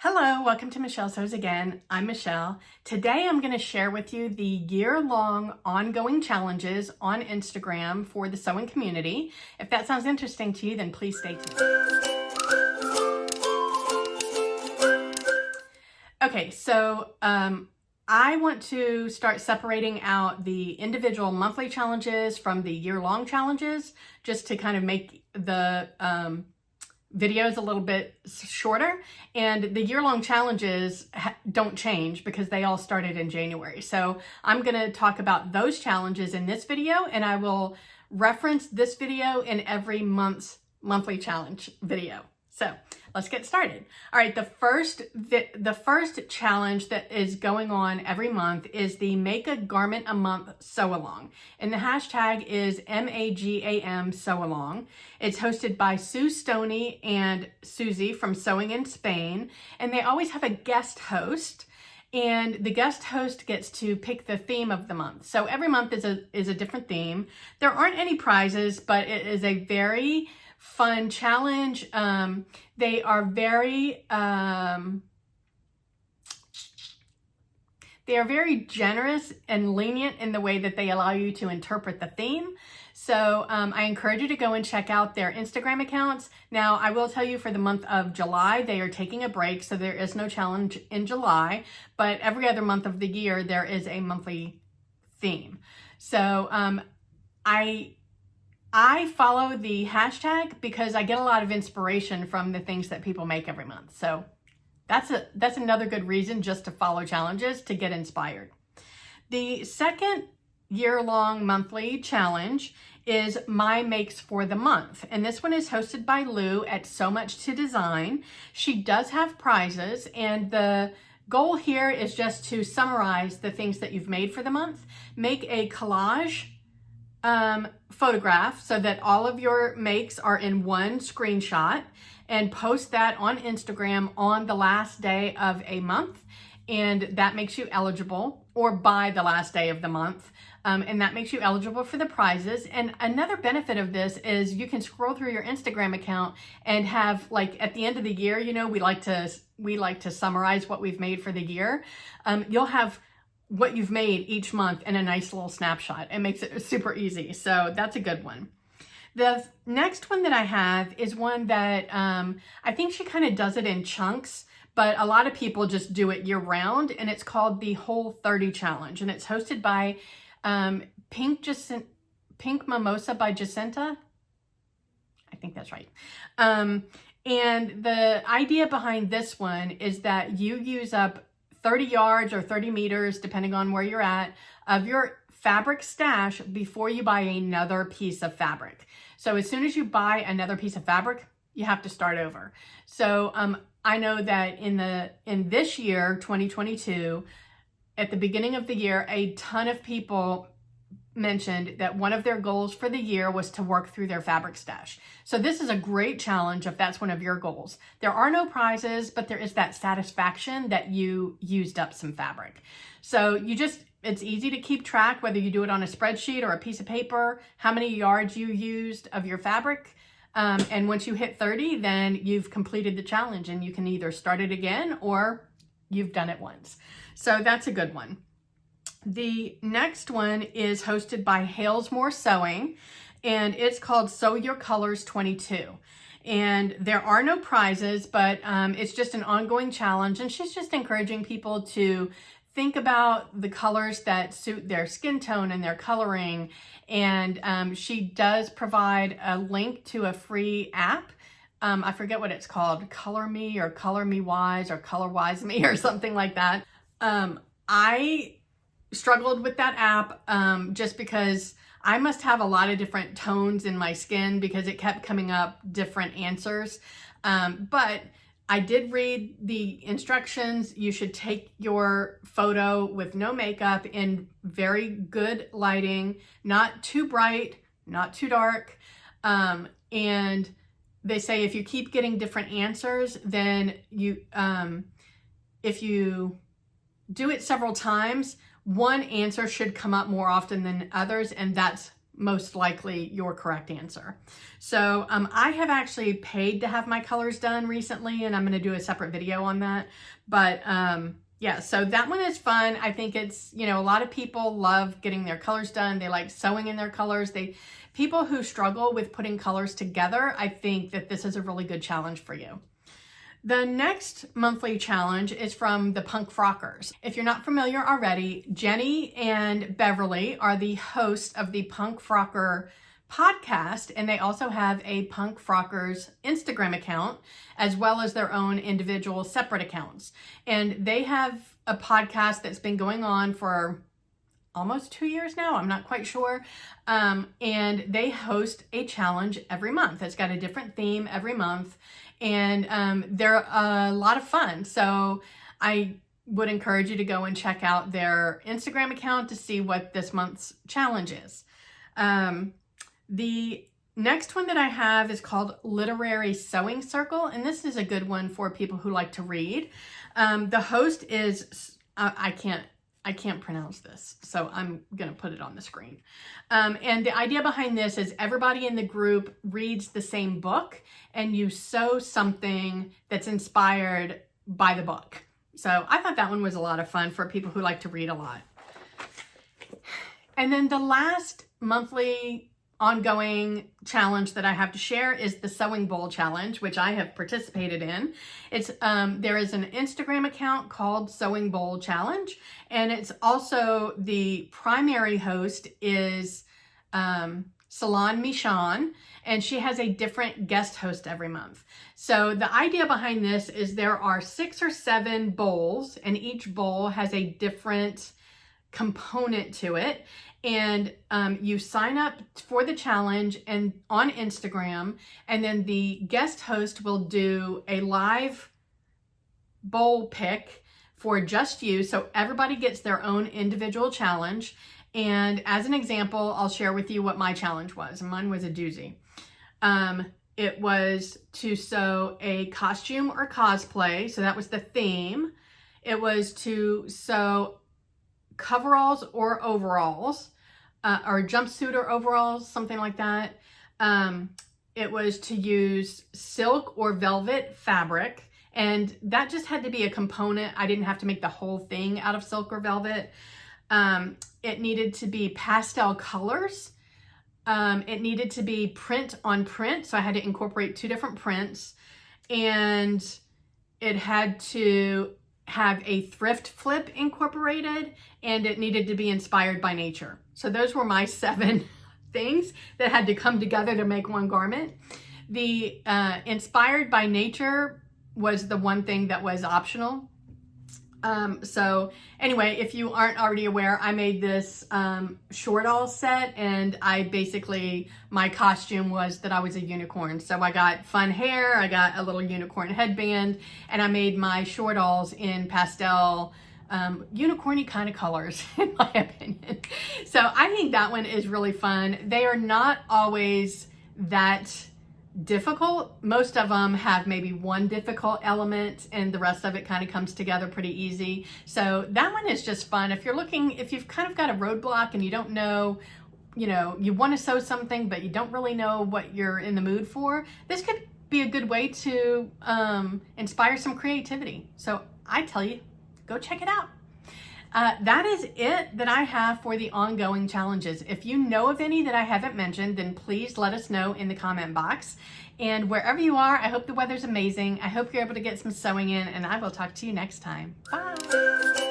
Hello, welcome to Michelle Sews Again. I'm Michelle. Today I'm going to share with you the year-long ongoing challenges on Instagram for the sewing community. If that sounds interesting to you, then please stay tuned. Okay, so I want to start separating out the individual monthly challenges from the year-long challenges, just to kind of make the videos a little bit shorter. And the year-long challenges don't change because they all started in January. So I'm going to talk about those challenges in this video, and I will reference this video in every month's monthly challenge video. So let's get started. All right, the first challenge that is going on every month is the Make a Garment a Month Sew Along. And the hashtag is MAGAM Sew Along. It's hosted by Sue Stoney and Susie from Sewing in Spain. And they always have a guest host. And the guest host gets to pick the theme of the month. So every month is a different theme. There aren't any prizes, but it is a very fun challenge. They are very generous and lenient in the way that they allow you to interpret the theme. So I encourage you to go and check out their Instagram accounts. Now, I will tell you, for the month of July, they are taking a break, so there is no challenge in July, but every other month of the year, there is a monthly theme. So I follow the hashtag because I get a lot of inspiration from the things that people make every month. So that's another good reason just to follow challenges, to get inspired. The second year-long monthly challenge is My Makes for the Month. And this one is hosted by Lou at So Much to Design. She does have prizes, and the goal here is just to summarize the things that you've made for the month. Make a collage photograph so that all of your makes are in one screenshot, and post that on Instagram on the last day of a month, and that makes you eligible, or by the last day of the month, and that makes you eligible for the prizes. And another benefit of this is you can scroll through your Instagram account and have, like, at the end of the year, you know, we like to summarize what we've made for the year. You'll have what you've made each month in a nice little snapshot. It makes it super easy. So that's a good one. The next one that I have is one that I think she kind of does it in chunks, but a lot of people just do it year round, and it's called the Whole 30 Challenge, and it's hosted by Pink Mimosa by Jacinta. I think that's right. And the idea behind this one is that you use up 30 yards or 30 meters, depending on where you're at, of your fabric stash before you buy another piece of fabric. So as soon as you buy another piece of fabric, you have to start over. So I know that in this year, 2022, at the beginning of the year, a ton of people mentioned that one of their goals for the year was to work through their fabric stash. So this is a great challenge if that's one of your goals. There are no prizes, but there is that satisfaction that you used up some fabric. So it's easy to keep track, whether you do it on a spreadsheet or a piece of paper, how many yards you used of your fabric. And once you hit 30, then you've completed the challenge, and you can either start it again or you've done it once. So that's a good one. The next one is hosted by Halesmore Sewing, and it's called Sew Your Colors 22. And there are no prizes, but it's just an ongoing challenge, and she's just encouraging people to think about the colors that suit their skin tone and their coloring. And she does provide a link to a free app. I forget what it's called, Color Me or Color Me Wise or Color Wise Me or something like that. I struggled with that app just because I must have a lot of different tones in my skin, because it kept coming up different answers. But I did read the instructions. You should take your photo with no makeup in very good lighting, not too bright, not too dark. And they say if you keep getting different answers, then if you do it several times, one answer should come up more often than others, and that's most likely your correct answer. So I have actually paid to have my colors done recently, and I'm going to do a separate video on that. But yeah, so that one is fun. I think it's, you know, a lot of people love getting their colors done. They like sewing in their colors. People who struggle with putting colors together, I think that this is a really good challenge for you. The next monthly challenge is from the Punk Frockers. If you're not familiar already, Jenny and Beverly are the hosts of the Punk Frocker podcast, and they also have a Punk Frockers Instagram account, as well as their own individual separate accounts. And they have a podcast that's been going on for almost 2 years now. I'm not quite sure. And they host a challenge every month. It's got a different theme every month. And they're a lot of fun. So I would encourage you to go and check out their Instagram account to see what this month's challenge is. The next one that I have is called Literary Sewing Circle. And this is a good one for people who like to read. The host is, I can't pronounce this, so I'm going to put it on the screen. And the idea behind this is everybody in the group reads the same book and you sew something that's inspired by the book. So I thought that one was a lot of fun for people who like to read a lot. And then the last monthly ongoing challenge that I have to share is the Sewing Bowl Challenge, which I have participated in. It's there is an Instagram account called Sewing Bowl Challenge, and it's also the primary host is Salon Michon, and she has a different guest host every month. So the idea behind this is there are 6 or 7 bowls, and each bowl has a different component to it. And you sign up for the challenge and on Instagram, and then the guest host will do a live bowl pick for just you. So everybody gets their own individual challenge. And as an example, I'll share with you what my challenge was. And mine was a doozy. It was to sew a costume or cosplay. So that was the theme. It was to sew coveralls or overalls, or jumpsuit or overalls, something like that. It was to use silk or velvet fabric, and that just had to be a component. I didn't have to make the whole thing out of silk or velvet. It needed to be pastel colors. It needed to be print on print, so I had to incorporate 2 different prints, and it had to have a thrift flip incorporated, and it needed to be inspired by nature. So those were my 7 things that had to come together to make one garment. The inspired by nature was the one thing that was optional. So anyway, if you aren't already aware, I made this short all set, and my costume was that I was a unicorn. So I got fun hair, I got a little unicorn headband, and I made my short alls in pastel, unicorny kind of colors, in my opinion. So I think that one is really fun. They are not always that difficult. Most of them have maybe one difficult element, and the rest of it kind of comes together pretty easy. So that one is just fun. If you've kind of got a roadblock and you don't know, you want to sew something, but you don't really know what you're in the mood for, this could be a good way to inspire some creativity. So I tell you, go check it out. That is it that I have for the ongoing challenges. If you know of any that I haven't mentioned, then please let us know in the comment box. And wherever you are, I hope the weather's amazing. I hope you're able to get some sewing in, and I will talk to you next time. Bye.